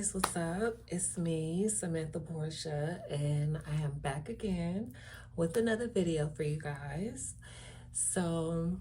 guys, what's up? It's me, Samantha Portia, and I am back again with another video for you guys. So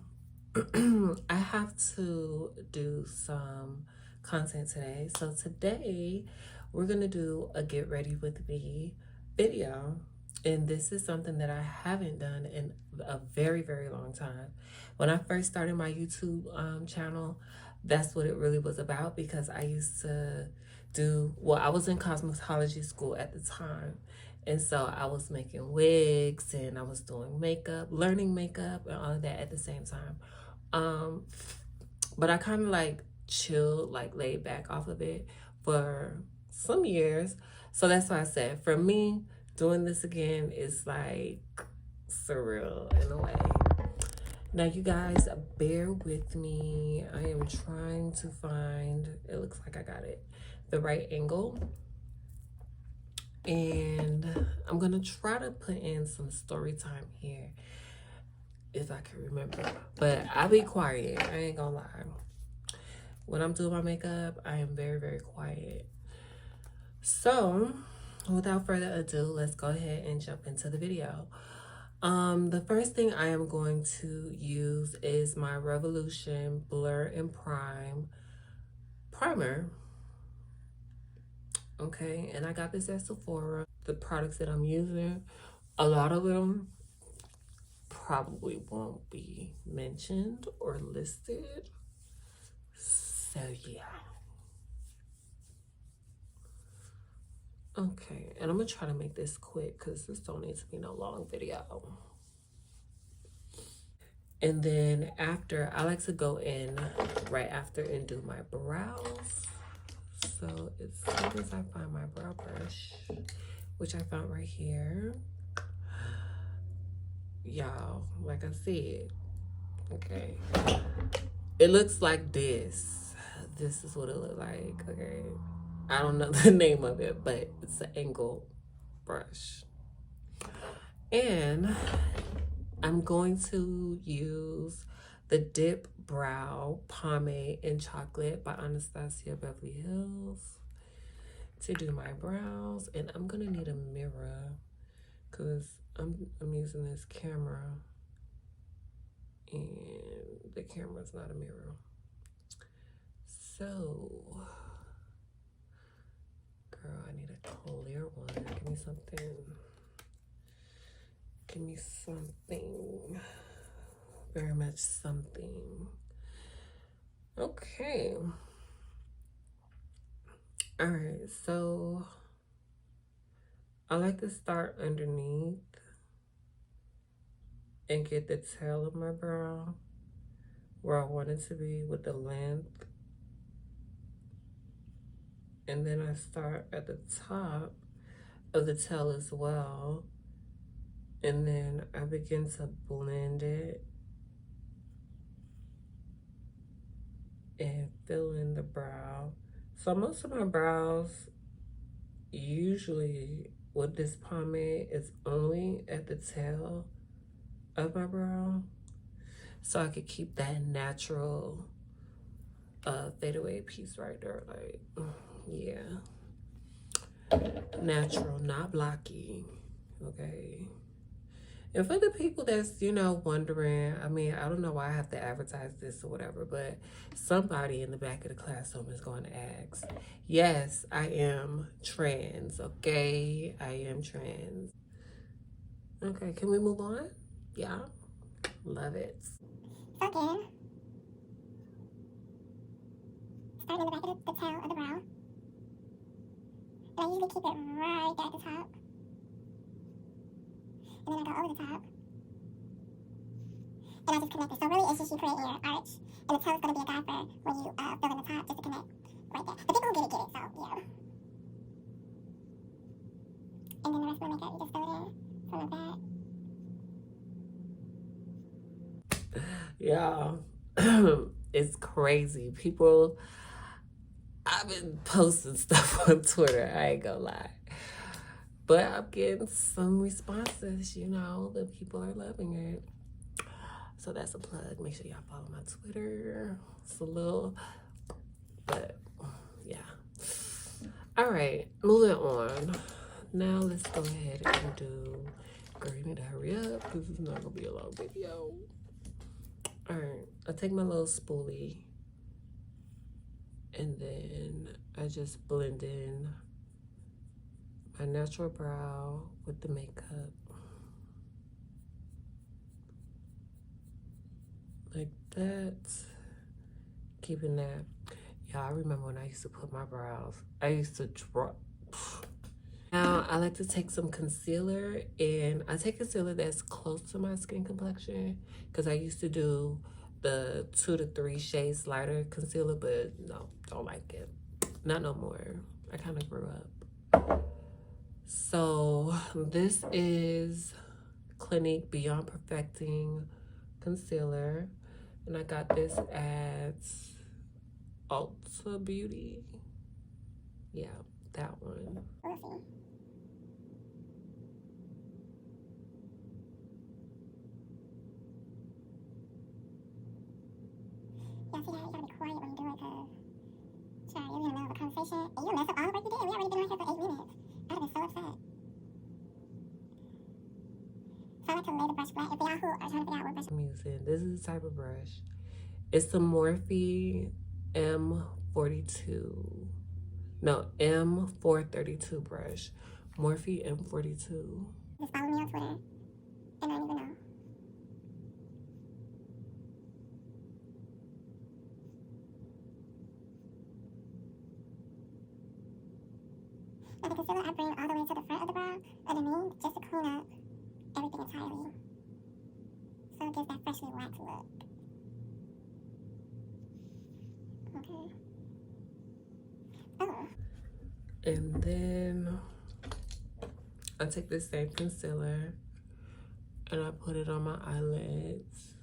I have to do some content today. So today we're gonna do a get ready with me video. And this is something that I haven't done in a very long time. When I first started my YouTube channel, that's what it really was about, because I used to I was in cosmetology school at the time. And so I was making wigs and I was doing makeup, learning makeup and all of that at the same time. But I kind of like chilled, like laid back off of it for some years. So that's why I said, for me, doing this again is like surreal in a way. Now you guys, bear with me. I am trying to find, it looks like I got it, the right angle. And I'm gonna try to put in some story time here if I can remember. But I'll be quiet, I ain't gonna lie. When I'm doing my makeup, I am very quiet. So without further ado, let's go ahead and jump into the video. The first thing I am going to use is my Revolution Blur and Prime primer. Okay, and I got this at Sephora. The products that I'm using, a lot of them probably won't be mentioned or listed. So yeah. Okay, and I'm gonna try to make this quick because this don't need to be no long video. And then after, I like to go in right after and do my brows. So as soon as I find my brow brush, which I found right here, y'all, like I said, okay, it looks like this. This is what it looks like, okay? I don't know the name of it, but it's an angle brush. And I'm going to use the Dip Brow Pomade in Chocolate by Anastasia Beverly Hills to do my brows. And I'm gonna need a mirror because I'm using this camera and the camera's not a mirror. So, girl, I need a clear one. Give me something. Give me something. Very much something. Okay. All right, so I like to start underneath and get the tail of my brow where I want it to be with the length. And then I start at the top of the tail as well. And then I begin to blend it and fill in the brow. So most of my brows, usually with this pomade, is only at the tail of my brow. So I could keep that natural fadeaway piece right there. Like, yeah. Natural, not blocky, okay? And for the people that's, you know, wondering, I mean, I don't know why I have to advertise this or whatever, but somebody in the back of the classroom is going to ask. Yes, I am trans, okay? I am trans. Okay, can we move on? Yeah, love it. Okay. Start in the back of the tail of the brow. And I usually keep it right there at the top. And then I go over the top. And I just connect it. So really it's just you create your arch. And the tail is going to be a guide for when you fill in the top, just to connect right there. The people who get it, so yeah. And then the rest of the makeup, you just fill it in from the back. Y'all, it's crazy. People, I've been posting stuff on Twitter, I ain't gonna lie. But I'm getting some responses, you know, the people are loving it. So that's a plug. Make sure y'all follow my Twitter. It's a little, but yeah. All right, moving on. Now let's go ahead and do. Girl, you need to hurry up because it's not gonna be a long video. All right, I take my little spoolie and then I just blend in my natural brow with the makeup. Like that. Keeping that. Yeah, I remember when I used to put my brows. I used to draw. Now I like to take some concealer, and I take concealer that's close to my skin complexion because I used to do the 2 to 3 shades lighter concealer, but no, don't like it. Not no more. I kind of grew up. So this is Clinique Beyond Perfecting concealer, and I got this at Ulta Beauty. Yeah, that one. Yeah, see that? You gotta be quiet when you do it, cause child, you'll be in the middle of a conversation and you'll mess up all the work you did. We already been right here for 8 minutes. I'd have been so upset. So I like to lay the brush flat. If y'all who are trying to figure out what brush I'm using, this is the type of brush. It's the Morphe M42. No, M432 brush. Morphe M42. just follow me on Twitter. And I don't even know. Like the concealer I bring all the way to the front of the brow underneath just to clean up everything entirely. So it gives that freshly waxed look. Okay. Oh. And then I take this same concealer and I put it on my eyelids.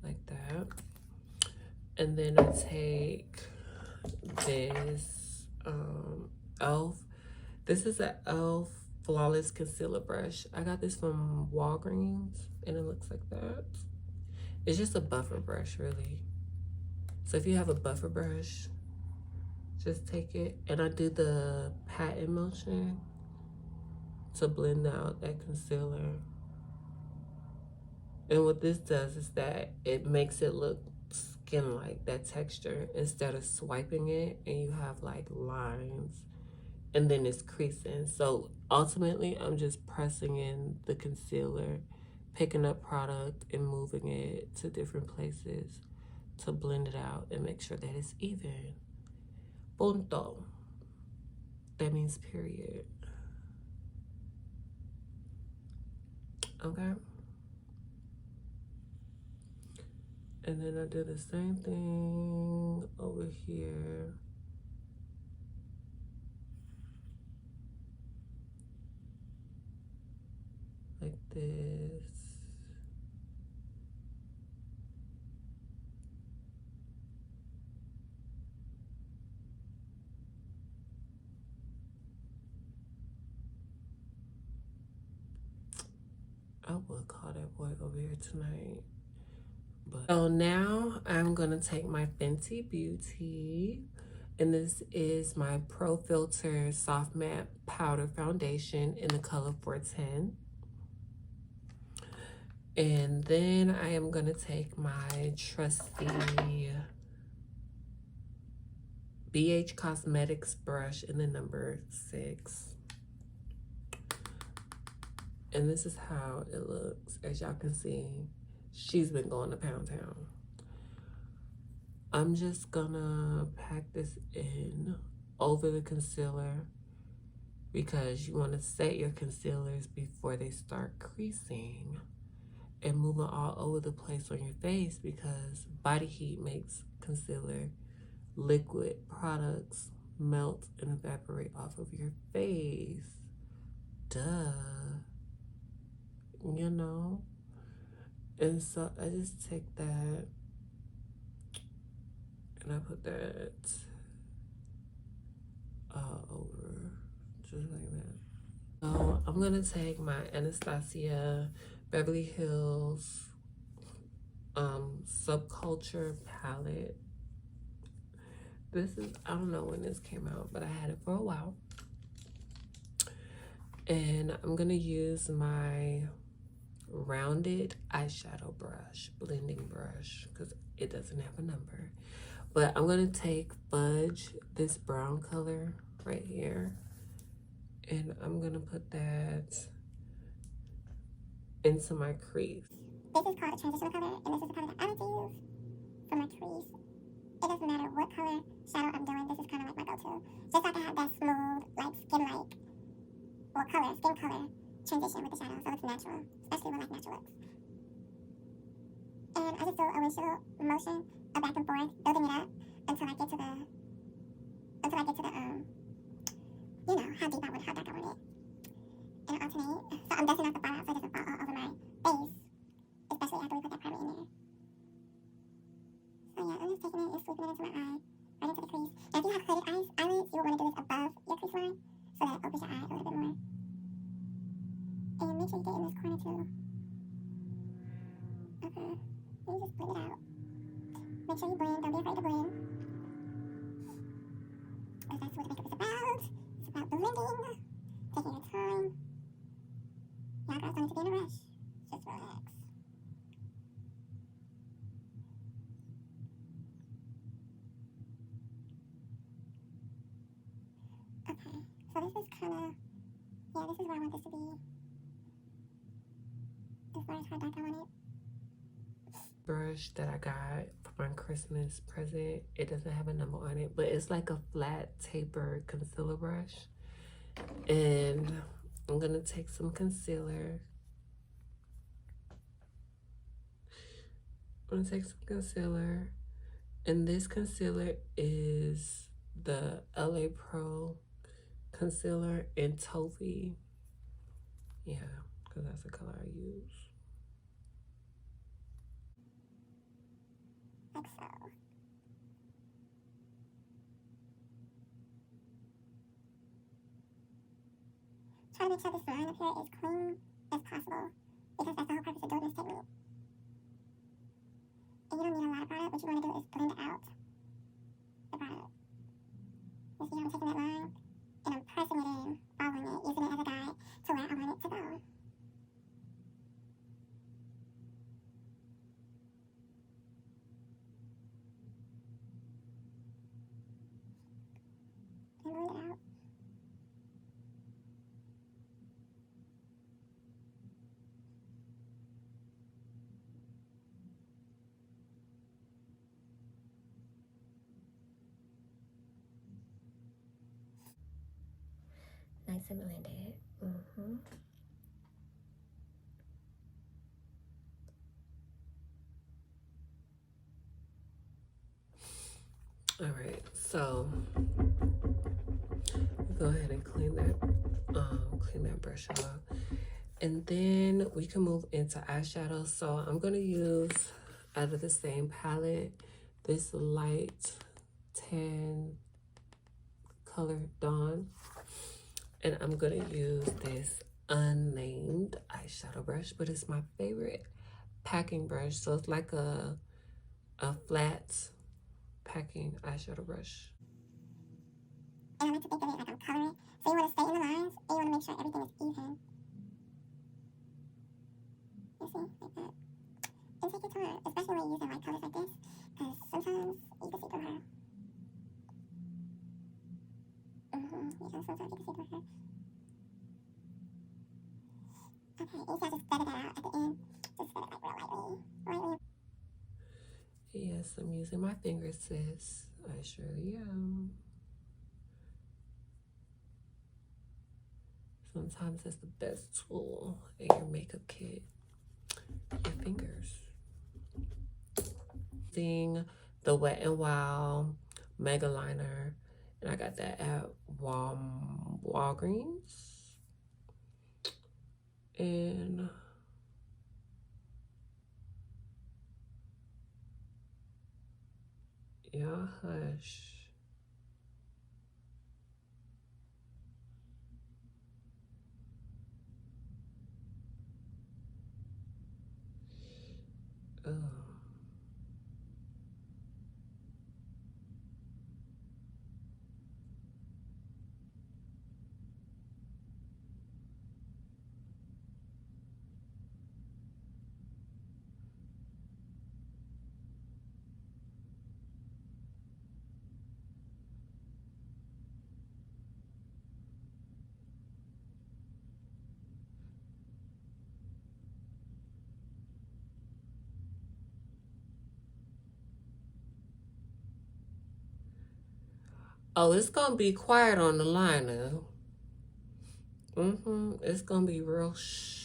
Like that. And then I take this e.l.f. This is an e.l.f. Flawless Concealer Brush. I got this from Walgreens and it looks like that. It's just a buffer brush, really. So if you have a buffer brush, just take it. And I do the pat motion to blend out that concealer. And what this does is that it makes it look skin-like, that texture, instead of swiping it and you have like lines and then it's creasing. So ultimately, I'm just pressing in the concealer, picking up product and moving it to different places to blend it out and make sure that it's even. Punto. That means period. Okay. And then I do the same thing over here. Like this. I would call that boy over here tonight. But so now I'm gonna take my Fenty Beauty, and this is my Pro Filter Soft Matte Powder Foundation in the color 410. And then I am gonna take my trusty BH Cosmetics brush in the number 6. And this is how it looks. As y'all can see, she's been going to Pound Town. I'm just gonna pack this in over the concealer because you want to set your concealers before they start creasing and moving all over the place on your face, because body heat makes concealer liquid products melt and evaporate off of your face. Duh. You know? And so I just take that and I put that over, just like that. So I'm gonna take my Anastasia Beverly Hills Subculture palette. This is, I don't know when this came out, but I had it for a while. And I'm gonna use my rounded eyeshadow brush, blending brush, because it doesn't have a number. But I'm gonna take Fudge, this brown color right here, and I'm gonna put that into my crease. This is called a transitional color, and this is the color that I like to use for my crease. It doesn't matter what color shadow I'm doing, this is kind of like my go-to. Just like I have that smooth, like skin-like, well, skin color transition with the shadow, so it's natural, especially with like natural looks. And I just do a windshield motion, a back and forth, building it up until I get to the, you know, how dark I want it. And I alternate, so I'm dusting off the fallout so it doesn't fall all over my face, especially after we put that primer in there. So yeah, I'm just taking it and sweeping it into my eye, right into the crease. Now if you have hooded eyelids, you will want to do this above your crease line, so that it opens your eye a little bit more. And make sure you get in this corner too. Okay, and you just blend it out. Make sure you blend, don't be afraid to blend. Because that's what the makeup is about. It's about blending, taking your time. Y'all girls don't need to be in a rush. Just relax. Okay, so this is kind of, yeah, this is where I want this to be. As far as how dark I want it. Brush that I got for my Christmas present. It doesn't have a number on it, but it's like a flat tapered concealer brush. And I'm gonna take some concealer. I'm gonna take some concealer. And this concealer is the LA Pro concealer in Taupey. Yeah, because that's the color I use. Like so. Try to make sure this line up here is clean as possible, because that's the whole purpose of doing this technique. And you don't need a lot of product. What you want to do is blend out the product. You see how I'm taking that line and I'm pressing it in, following it, using it as a guide to where I want it to go. And blend it out. Nice and blended. All right, so go ahead and clean that brush off, and then we can move into eyeshadow. So I'm gonna use, out of the same palette, this light tan color Dawn, and I'm gonna use this unnamed eyeshadow brush, but it's my favorite packing brush. So it's like a flat packing eyeshadow brush. And I like to think of it like I'm coloring. So you want to stay in the lines, and you want to make sure everything is even. You see, like that. And take your time, especially when you're using light colors like this, because sometimes you can see through her. Yeah, sometimes you can see through her. Okay, you see I just feathered that out at the end. Just feather it like real lightly. Yes, I'm using my fingers, sis. I surely am. Sometimes that's the best tool in your makeup kit, your fingers. Using the Wet n Wild Mega Liner, and I got that at Walgreens. And y'all hush. Oh. Oh, it's gonna be quiet on the liner. It's gonna be real shh.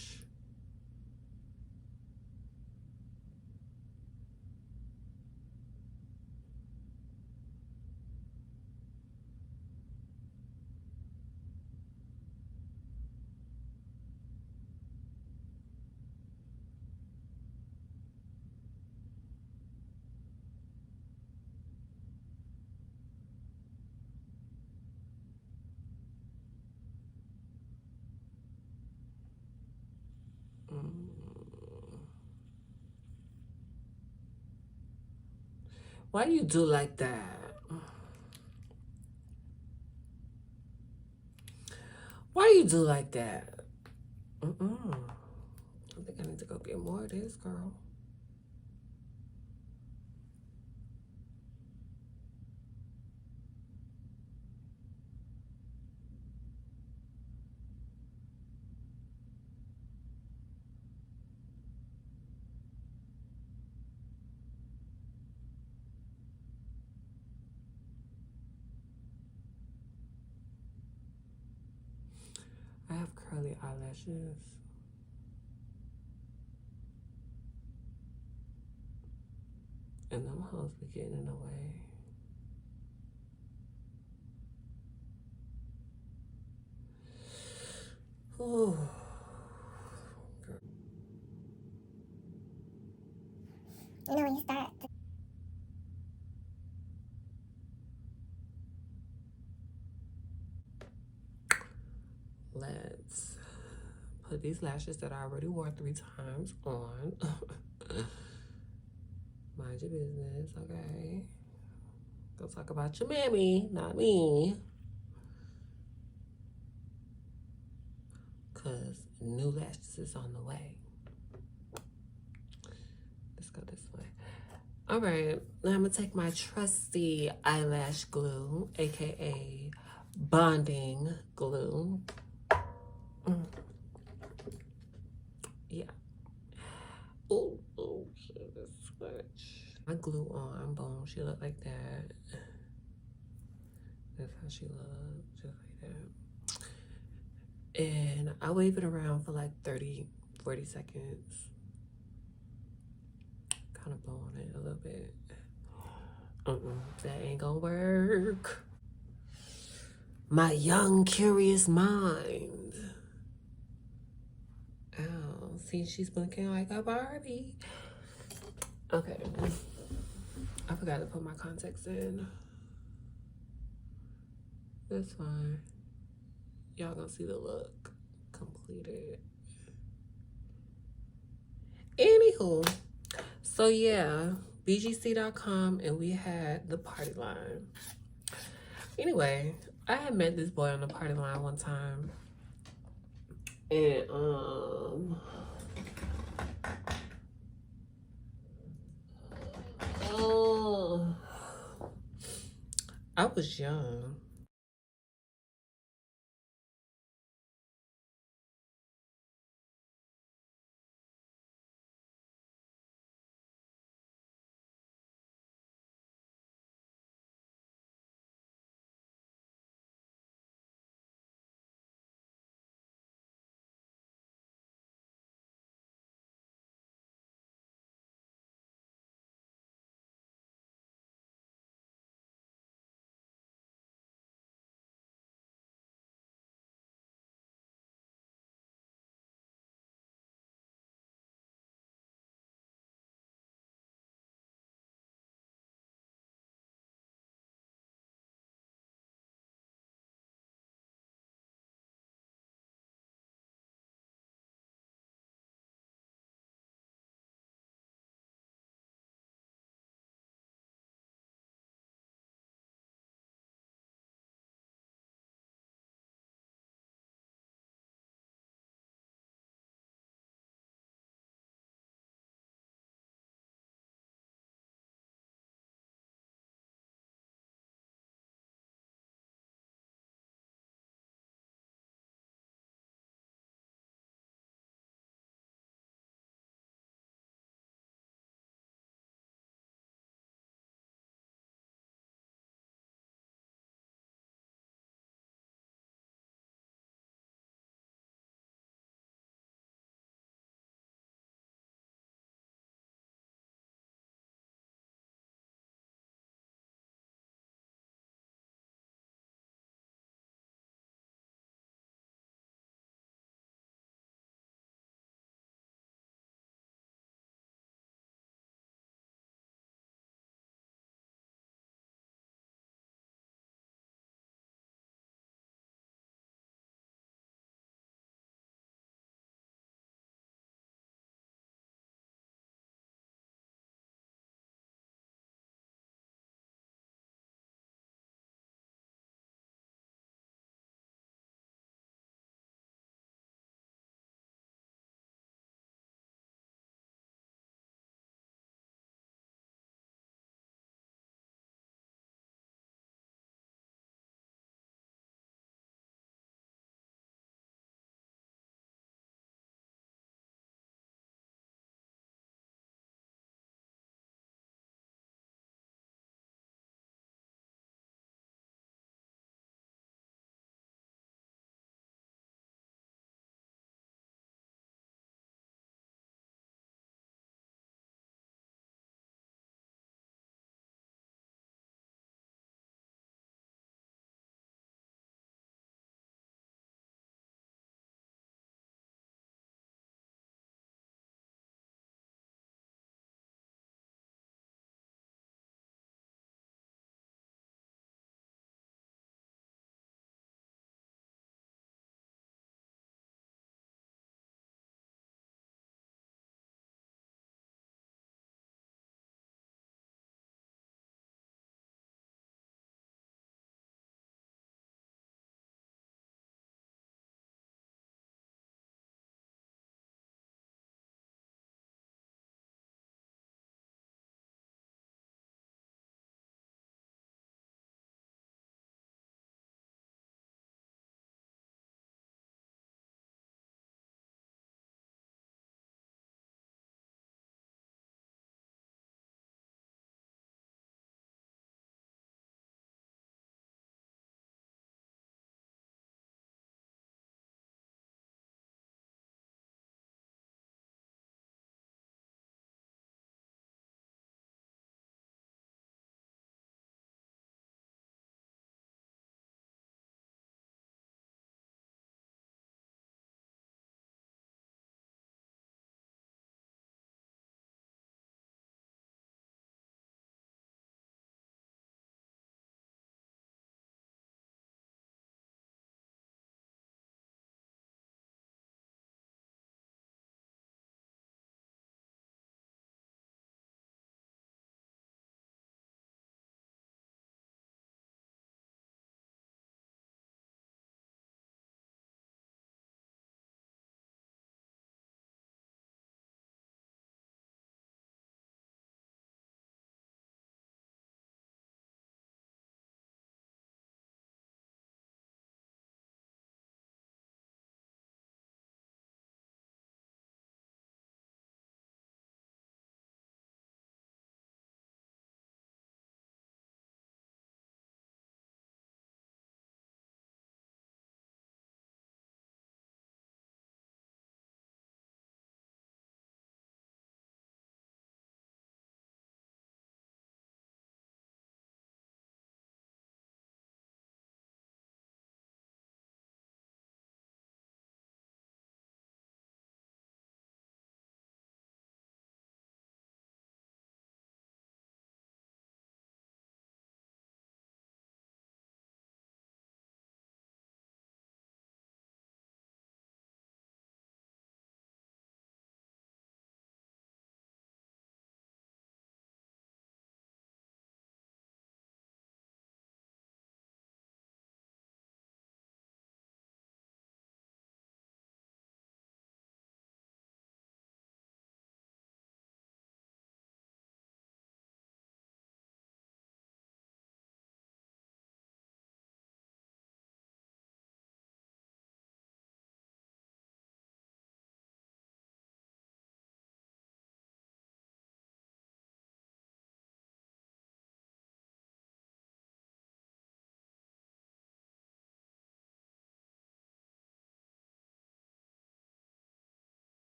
Why you do like that? Why you do like that? I think I need to go get more of this, girl. I have curly eyelashes. And them hoes be getting in the way. Ooh. You know, when you start. Let's put these lashes that I already wore 3 times on. Mind your business, okay? Go talk about your mammy, not me. Cause new lashes is on the way. Let's go this way. All right, now I'm gonna take my trusty eyelash glue, aka bonding glue. Yeah. Oh, shit, this switch. My glue on, boom, she look like that. That's how she look, just like that. And I wave it around for like 30, 40 seconds. Kind of blow on it a little bit. That ain't gonna work. My young, curious mind. Oh, see, she's blinking like a Barbie. Okay. I forgot to put my contacts in. That's fine. Y'all gonna see the look completed. Anywho, so yeah, bgc.com, and we had the party line. Anyway, I had met this boy on the party line one time, and oh, I was young.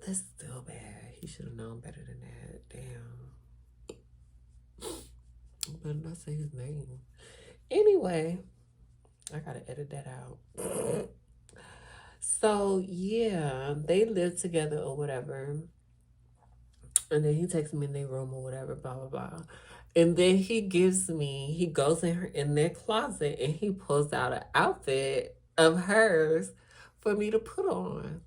That's still bad. He should have known better than that. Damn. Better not say his name. Anyway, I gotta edit that out. So yeah, they live together or whatever. And then he takes me in their room or whatever, blah blah blah. And then he goes in their closet and he pulls out an outfit of hers for me to put on.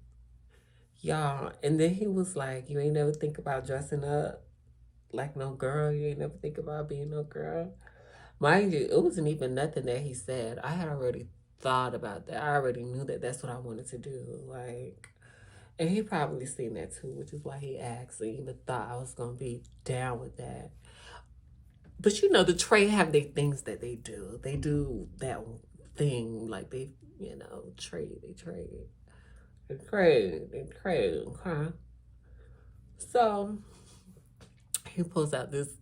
Y'all. And then he was like, "You ain't never think about dressing up like no girl. You ain't never think about being no girl." Mind you, it wasn't even nothing that he said. I had already thought about that. I already knew that that's what I wanted to do. Like, and he probably seen that too, which is why he asked and even thought I was gonna be down with that. But you know, the trade have their things that they do. They do that thing like trade. They trade. Okay. So he pulls out this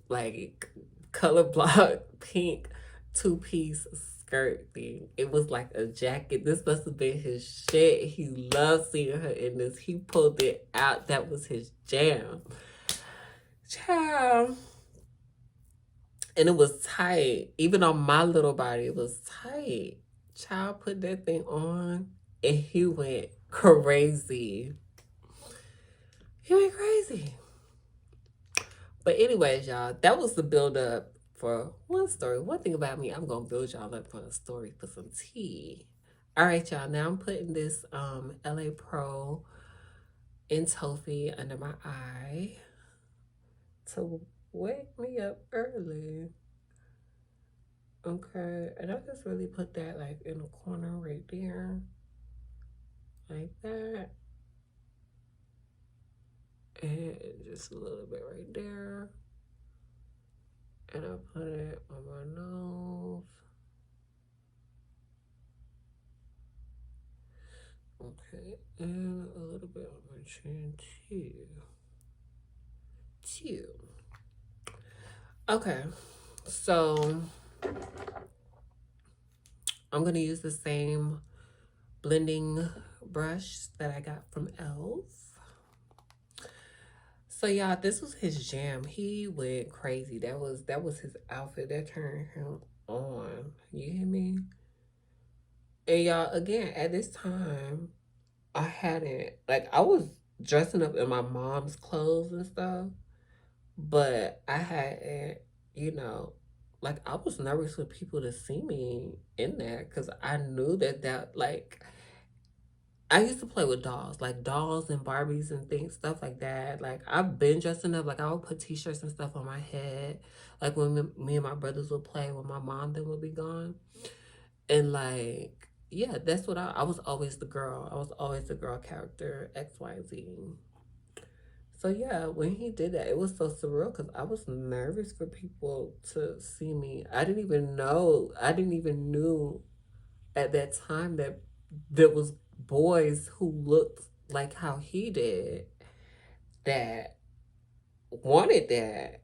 like color block pink two-piece skirt thing. It was like a jacket. This must have been his shit. He loved seeing her in this. He pulled it out. That was his jam. Child. And it was tight. Even on my little body, it was tight. Child put that thing on and he went crazy. He went crazy. But anyways, y'all, that was the build up for one story. One thing about me, I'm gonna build y'all up for a story for some tea. All right, y'all. Now I'm putting this LA Pro in Toffee under my eye to wake me up early. Okay, and I just really put that like in the corner right there, like that, and just a little bit right there. And I put it on my nose. Okay, and a little bit on my chin too. Okay, so I'm gonna use the same blending brush that I got from e.l.f. So y'all, this was his jam. He went crazy. That was his outfit that turned him on. You hear me? And y'all, again, at this time, I hadn't I was dressing up in my mom's clothes and stuff, but I hadn't, you know, I was nervous for people to see me in there because I knew that I used to play with dolls, like dolls and Barbies and things, stuff like that. Like I've been dressing up, like I would put t-shirts and stuff on my head, like when me and my brothers would play when my mom then would be gone. And yeah, that's what I was always the girl. I was always the girl character, XYZ. So yeah, when he did that, it was so surreal because I was nervous for people to see me. I didn't even know. I didn't even knew at that time that there was boys who looked like how he did that wanted that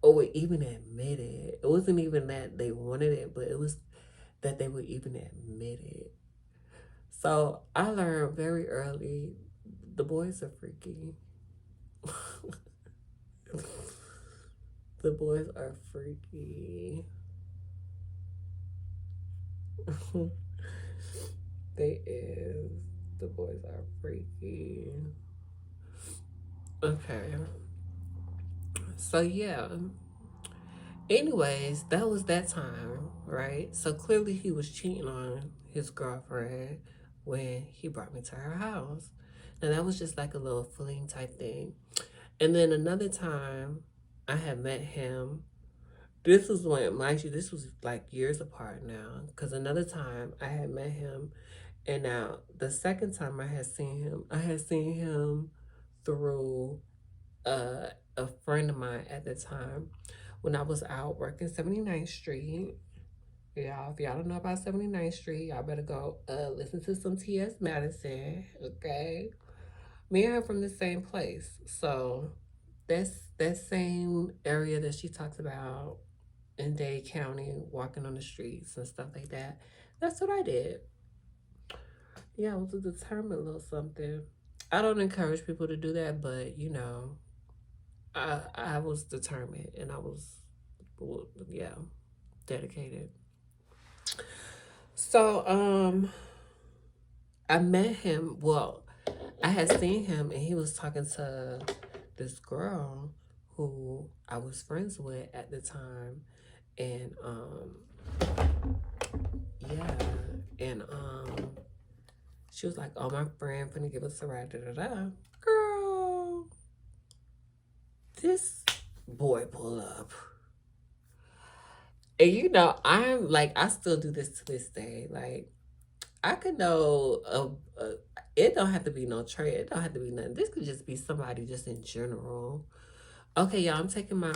or would even admit it. It wasn't even that they wanted it, but it was that they would even admit it. So I learned very early the boys are freaky. The boys are freaky. They is. The boys are freaky. Okay. So yeah. Anyways, that was that time, right? So clearly he was cheating on his girlfriend when he brought me to her house. Now that was just like a little fling type thing. And then another time I had met him. This was when, mind you, this was like years apart now. Because another time I had met him. And now the second time I had seen him through a friend of mine at the time when I was out working 79th Street. Y'all, if y'all don't know about 79th Street, y'all better go listen to some T.S. Madison, okay? Me and her from the same place. So that's that same area that she talks about in Dade County, walking on the streets and stuff like that. That's what I did. Yeah, I was a determined little something. I don't encourage people to do that, but you know, I was determined and I was, well, yeah, dedicated. So I met him. Well, I had seen him and he was talking to this girl who I was friends with at the time, and yeah, and she was like, "Oh, my friend finna give us a ride." Da da da. Girl, this boy pull up. And you know, I'm like, I still do this to this day. Like, I could know it don't have to be no trade. It don't have to be nothing. This could just be somebody just in general. Okay, y'all, I'm taking my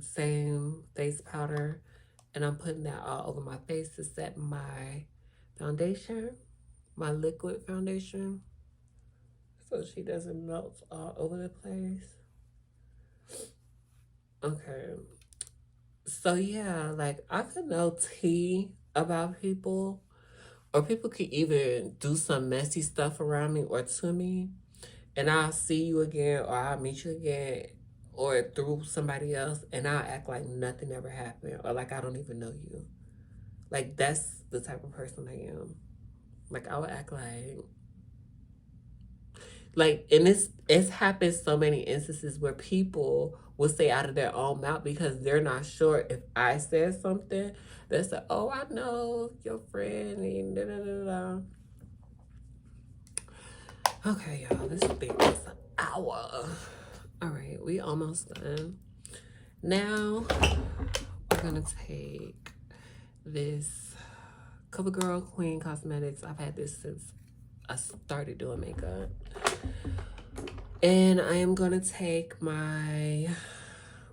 same face powder and I'm putting that all over my face to set my foundation, my liquid foundation, so she doesn't melt all over the place. Okay. So yeah, like I could know tea about people, or people could even do some messy stuff around me or to me, and I'll see you again, or I'll meet you again, or through somebody else, and I'll act like nothing ever happened, or like I don't even know you. Like that's the type of person I am. Like I would act like, and it's happened so many instances where people will say out of their own mouth because they're not sure if I said something. They say, "Oh, I know your friend," and da da da da. Okay, y'all, this thing is an hour. All right, we almost done. Now we're gonna take this CoverGirl Queen Cosmetics. I've had this since I started doing makeup. And I am gonna take my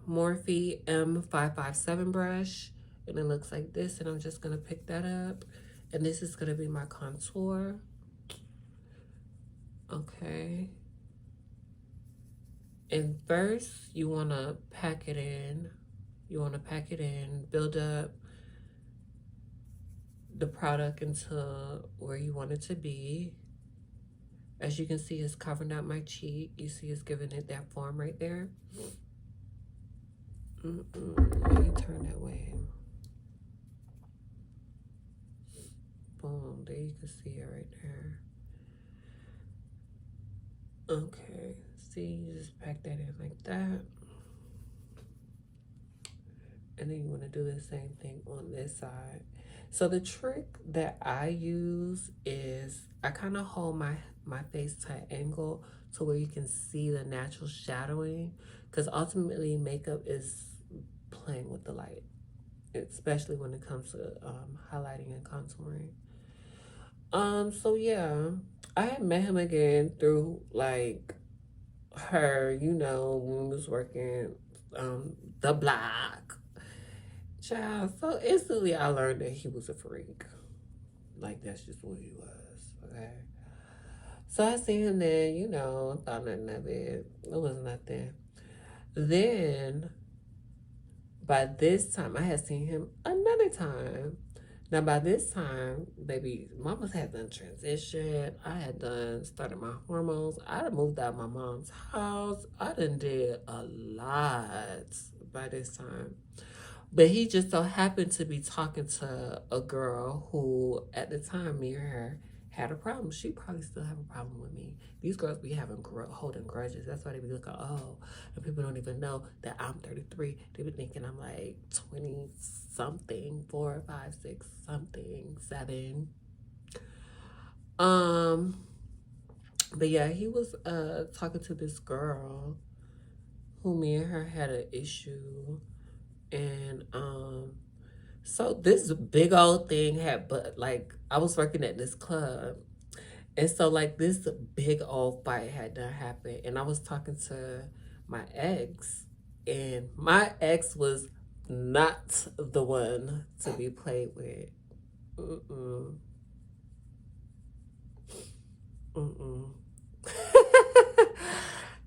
Morphe M557 brush, and it looks like this, and I'm just gonna pick that up. And this is gonna be my contour. Okay. And first, you wanna pack it in. You wanna pack it in, build up the product into where you want it to be. As you can see, it's covering up my cheek. You see it's giving it that form right there. Let me turn that way. Boom, there you can see it right there. Okay, see, you just pack that in like that. And then you want to do the same thing on this side. So the trick that I use is I kind of hold my face to an angle to where you can see the natural shadowing, because ultimately makeup is playing with the light, especially when it comes to highlighting and contouring. So yeah, I had met him again through like her, you know, when we was working the block. Child, so instantly I learned that he was a freak. Like that's just what he was. Okay. So I seen him there, you know, thought nothing of it. It was nothing. Then by this time I had seen him another time. Now by this time, baby, mama's had done transition. I had done started my hormones. I done moved out of my mom's house. I done did a lot by this time. But he just so happened to be talking to a girl who, at the time, me and her had a problem. She probably still have a problem with me. These girls be having holding grudges. That's why they be looking, oh, and people don't even know that I'm 33. They be thinking I'm like 20 something, 4, 5, 6 something, 7. Um, but yeah, he was talking to this girl who me and her had an issue, and so this big old thing had, but like I was working at this club, and so like this big old fight had done happened, and I was talking to my ex, and my ex was not the one to be played with. Mm-mm. Mm-mm.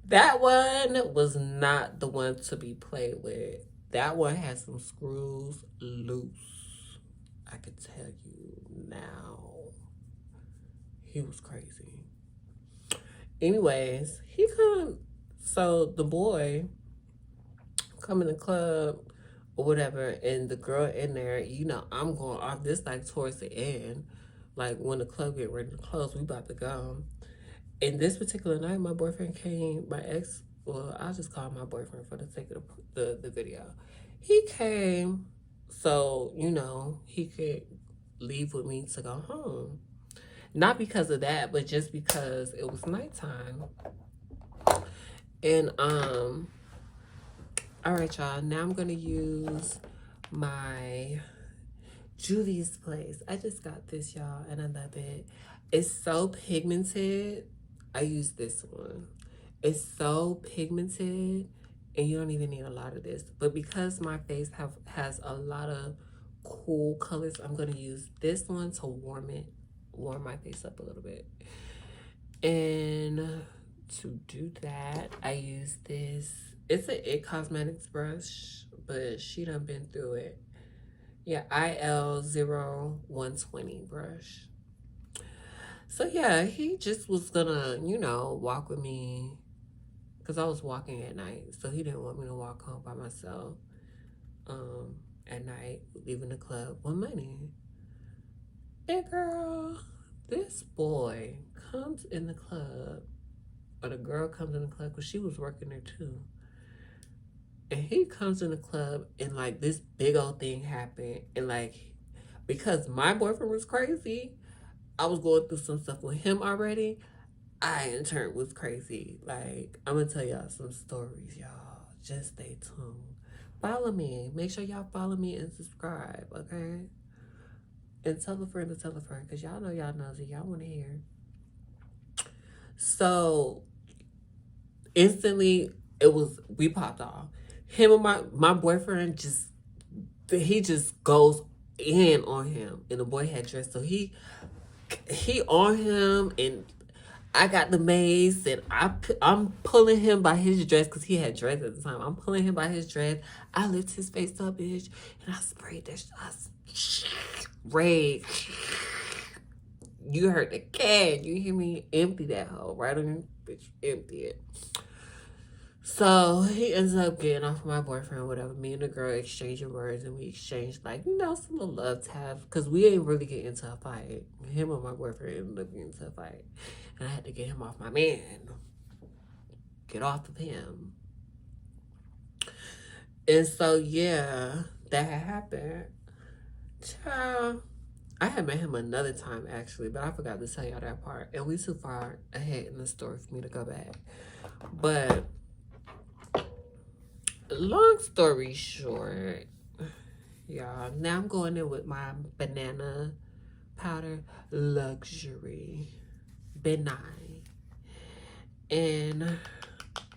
That one was not the one to be played with. That one had some screws loose. I could tell you now. He was crazy. Anyways, so the boy come in the club or whatever, and the girl in there, I'm going off this like towards the end. Like when the club get ready to close, we about to go. And this particular night, my boyfriend came, my ex, well, I'll just call him my boyfriend for the sake of the video. He came so, he could leave with me to go home. Not because of that, but just because it was nighttime. And all right, y'all. Now I'm gonna use my Juvia's Place. I just got this, y'all, and I love it. It's so pigmented. I use this one. It's so pigmented, and you don't even need a lot of this. But because my face has a lot of cool colors, I'm gonna use this one to warm my face up a little bit. And to do that, I use this. It's an It Cosmetics brush, but she done been through it. Yeah, IL0120 brush. So yeah, he just was gonna, walk with me because I was walking at night. So he didn't want me to walk home by myself at night, leaving the club with money. And girl, this boy comes in the club, or the girl comes in the club because she was working there too. And he comes in the club and like this big old thing happened. And like, because my boyfriend was crazy, I was going through some stuff with him already. I in turn was crazy. Like, I'm gonna tell y'all some stories, y'all. Just stay tuned. Follow me. Make sure y'all follow me and subscribe, okay? And tell a friend to tell a friend, because y'all know y'all nosy. Y'all want to hear. So, instantly, we popped off. Him and my boyfriend he just goes in on him. And the boy had dressed, so he on him, and I got the mace, and I'm pulling him by his dress because he had dress at the time. I'm pulling him by his dress. I lift his face up, bitch, and I sprayed that. Ray, you heard the can. You hear me? Empty that hole right on your bitch. Empty it. So he ends up getting off my boyfriend, whatever. Me and the girl exchanging words, and we exchanged like some little love tabs because we ain't really get into a fight. Him and my boyfriend ended up getting into a fight, and I had to get him off my man. Get off of him. And so yeah, that had happened. Child, I had met him another time actually, but I forgot to tell y'all that part. And we too far ahead in the story for me to go back. But long story short, y'all, now I'm going in with my banana powder luxury benign, and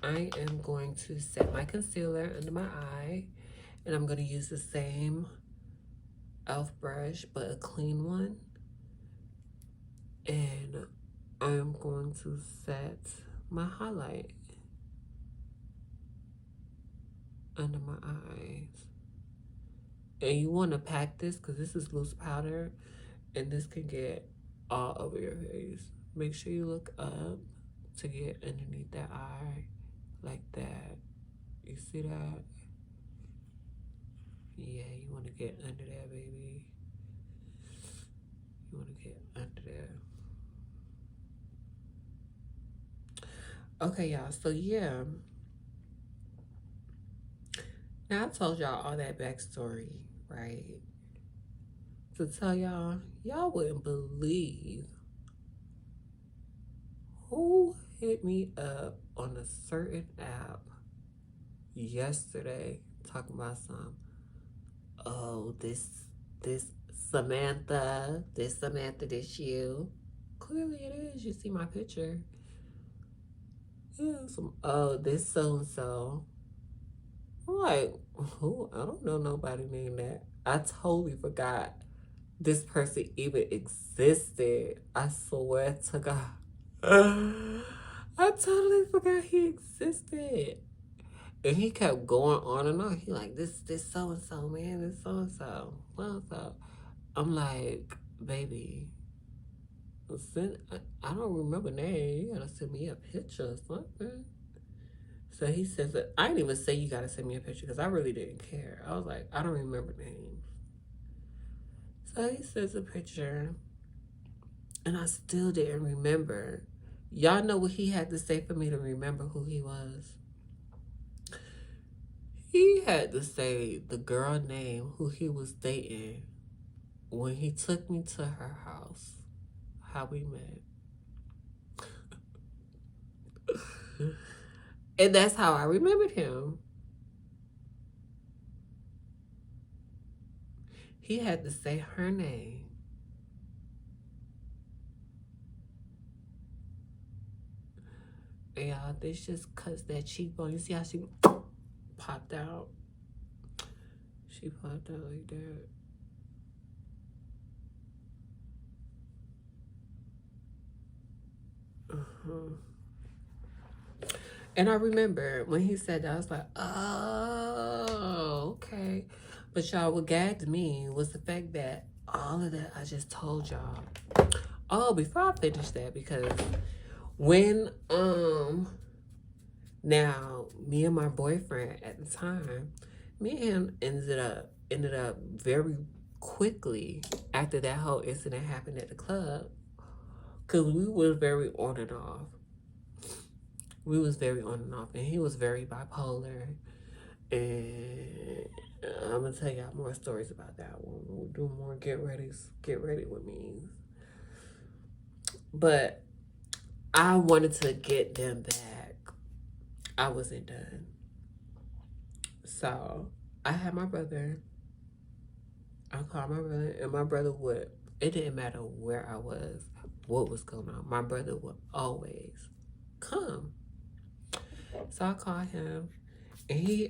I am going to set my concealer under my eye, and I'm going to use the same e.l.f. brush but a clean one, and I'm going to set my highlight under my eyes. And you want to pack this because this is loose powder and this can get all over your face. Make sure you look up to get underneath that eye like that. You see that? Yeah, you want to get under there, baby. You want to get under there. Okay, y'all. So, yeah. Now, I told y'all all that backstory, right? To tell y'all wouldn't believe who hit me up on a certain app yesterday talking about some, oh, this Samantha, this you. Clearly it is. You see my picture. Yeah, oh, this so-and-so. I'm like, who? I don't know nobody named that. I totally forgot this person even existed. I swear to God. I totally forgot he existed. And he kept going on and on. He like, this so-and-so, man, this so-and-so. So I'm like, baby, I don't remember name. You gotta send me a picture or something. So he says that I didn't even say you gotta send me a picture because I really didn't care. I was like, I don't remember names. So he sends a picture, and I still didn't remember. Y'all know what he had to say for me to remember who he was? He had to say the girl name who he was dating when he took me to her house, how we met. And that's how I remembered him. He had to say her name. And y'all, this just cuts that cheekbone. You see how she popped out? She popped out like that. Uh-huh. And I remember when he said that, I was like, oh, okay. But y'all, what gagged me was the fact that all of that I just told y'all. Oh, before I finish that, because when now me and my boyfriend at the time, me and him ended up very quickly after that whole incident happened at the club, because we was very on and off. We was very on and off, and he was very bipolar. And I'm gonna tell y'all more stories about that one. We'll do more get ready with me. But I wanted to get them back. I wasn't done. So I had my brother. I called my brother, and my brother would. It didn't matter where I was, what was going on. My brother would always come. So I called him, and he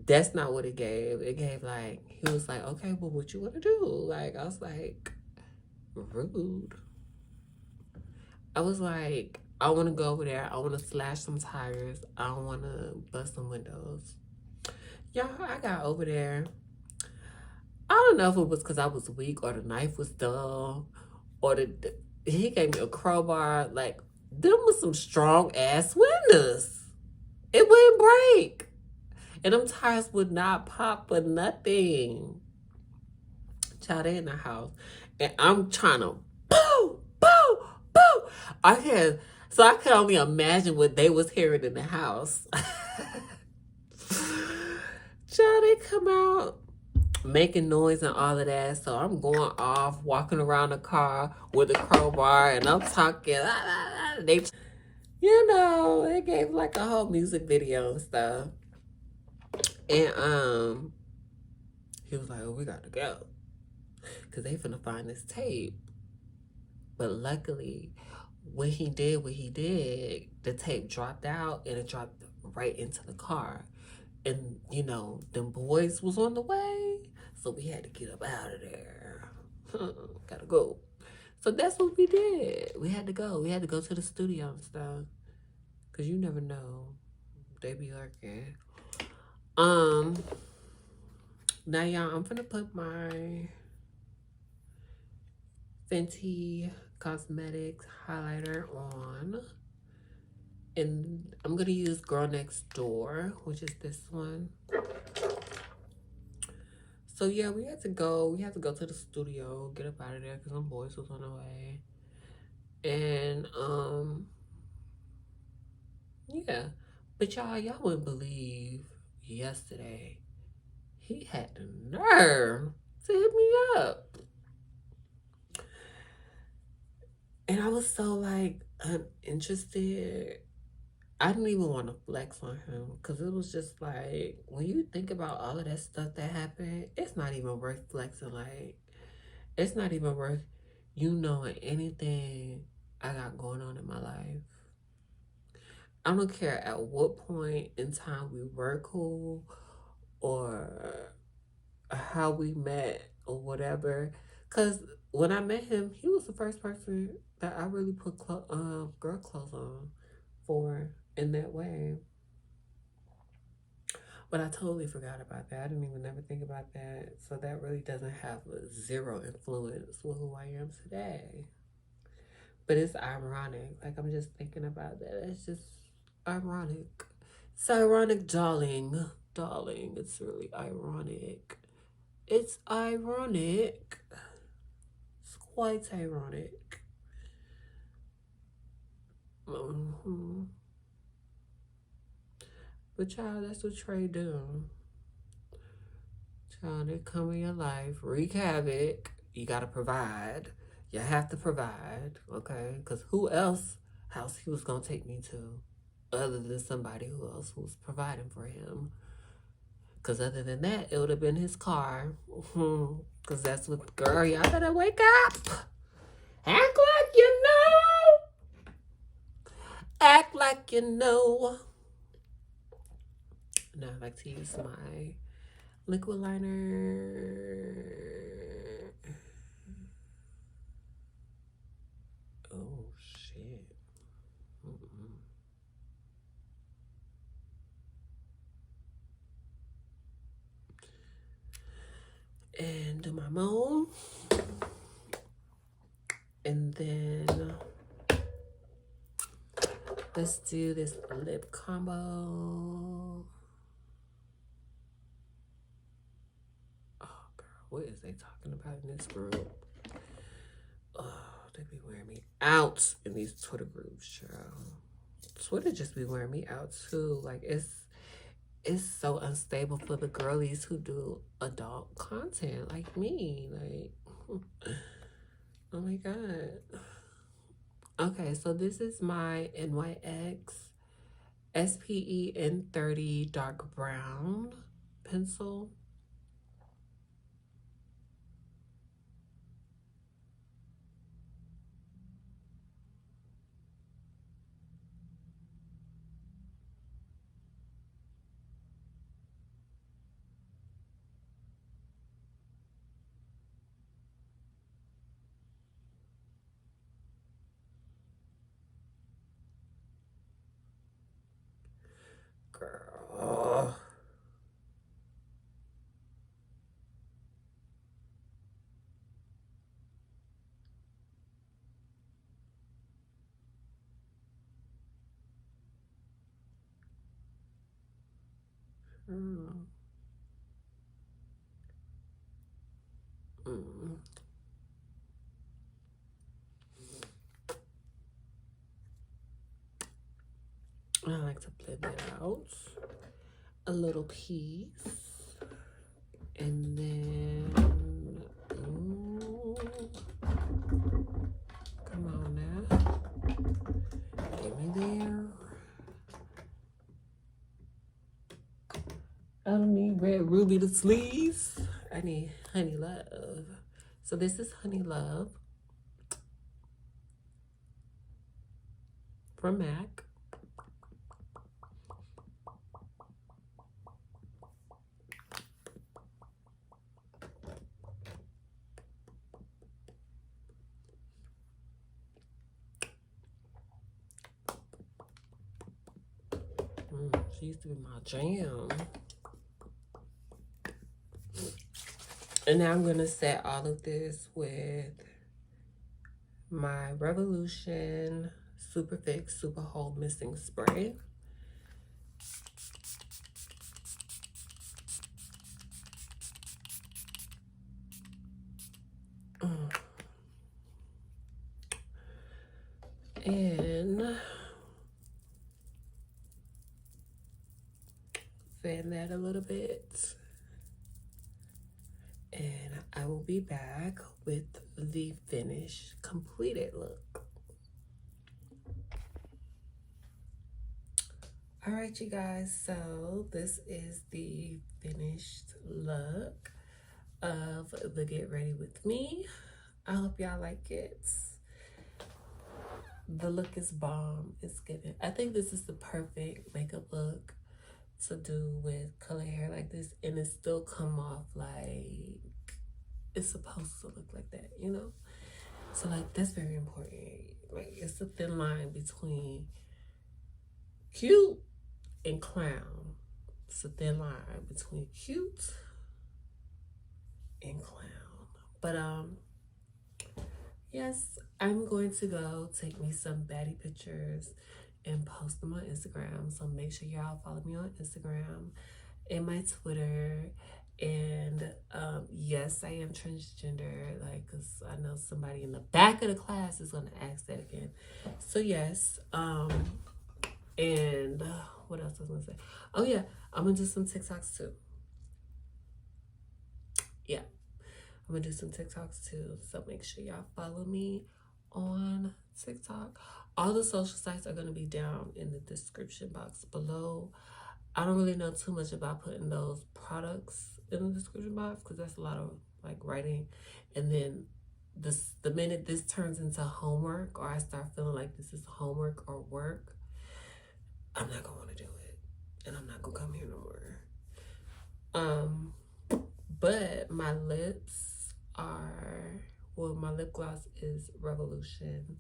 that's not what it gave. It gave like he was like, okay, well, what you want to do? Like I was like, rude. I was like, I want to go over there. I want to slash some tires. I don't want to bust some windows. Y'all, I got over there. I don't know if it was because I was weak or the knife was dull or he gave me a crowbar. Like, them was some strong ass windows. It wouldn't break. And them tires would not pop for nothing. Child, they in the house. And I'm trying to boo, boo, boo. So I could only imagine what they was hearing in the house. Child, they come out making noise and all of that. So I'm going off, walking around the car with a crowbar, and I'm talking. They, it gave like a whole music video and stuff. And he was like, "Oh, we got to go, cause they finna find this tape." But luckily, what he did, the tape dropped out and it dropped right into the car. And, them boys was on the way. So we had to get up out of there. Gotta go. So that's what we did. We had to go. We had to go to the studio and stuff. Because you never know. They be lurking. Now, y'all, I'm gonna put my Fenty Cosmetics highlighter on. And I'm gonna use Girl Next Door, which is this one. So yeah, we had to go. We had to go to the studio, get up out of there because some boys was on the way. And yeah. But y'all wouldn't believe yesterday he had the nerve to hit me up. And I was so like uninterested. I didn't even want to flex on him because it was just like, when you think about all of that stuff that happened, it's not even worth flexing. Like, it's not even worth you knowing anything I got going on in my life. I don't care at what point in time we were cool or how we met or whatever. Because when I met him, he was the first person that I really put girl clothes on for in that way. But I totally forgot about that. I didn't even ever think about that. So that really doesn't have a zero influence with who I am today. But it's ironic. Like, I'm just thinking about that. It's just ironic. It's ironic, darling. Darling, it's really ironic. It's ironic. It's quite ironic. Mm-hmm. But child, that's what Trey do. Child, they come in your life, wreak havoc. You gotta provide. You have to provide, okay? Because who else house he was gonna take me to, other than somebody who else was providing for him? Because other than that, it would have been his car. Because that's what, girl, y'all better wake up. Act like you know. Act like you know. Now I like to use my liquid liner. Oh, shit. Mm-mm. And do my mole. And then let's do this lip combo. Oh, girl, what is they talking about in this group? Oh, they be wearing me out in these Twitter groups, child. Twitter just be wearing me out too. Like, it's so unstable for the girlies who do adult content like me. Like, oh my god. Okay, so this is my NYX SPE N30 dark brown pencil. Girl. Mm. Mm. I like to blend it out a little piece. And then, ooh, come on now. Get me there. I don't need red ruby to sleeves. I need honey love. So this is honey love from MAC. She used to be my jam. And now I'm gonna set all of this with my Revolution Super Fix Super Hold Missing Spray. And fan that a little bit. And I will be back with the finished, completed look. All right, you guys, so this is the finished look of the Get Ready With Me. I hope y'all like it. The look is bomb. It's giving. I think this is the perfect makeup look to do with color hair like this, and it still come off like it's supposed to look like that, you know? So like that's very important. Like it's a thin line between cute and clown. It's a thin line between cute and clown. But yes, I'm going to go take me some baddie pictures and post them on Instagram. So make sure y'all follow me on Instagram and my Twitter. And yes, I am transgender, like, because I know somebody in the back of the class is going to ask that again. So yes, and what else was I going to say? Oh yeah, I'm going to do some TikToks too. Yeah, I'm going to do some TikToks too. So make sure y'all follow me on TikTok. All the social sites are going to be down in the description box below. I don't really know too much about putting those products in the description box because that's a lot of like writing. And then the minute this turns into homework, or I start feeling like this is homework or work, I'm not gonna want to do it, and I'm not gonna come here no more. But my lips are, well, my lip gloss is Revolution,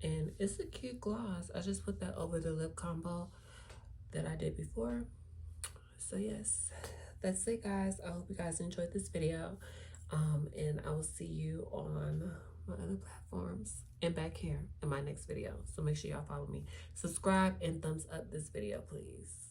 and it's a cute gloss. I just put that over the lip combo that I did before. So yes, that's it, guys. I hope you guys enjoyed this video, and I will see you on my other platforms and back here in my next video. So make sure y'all follow me, subscribe, and thumbs up this video, please.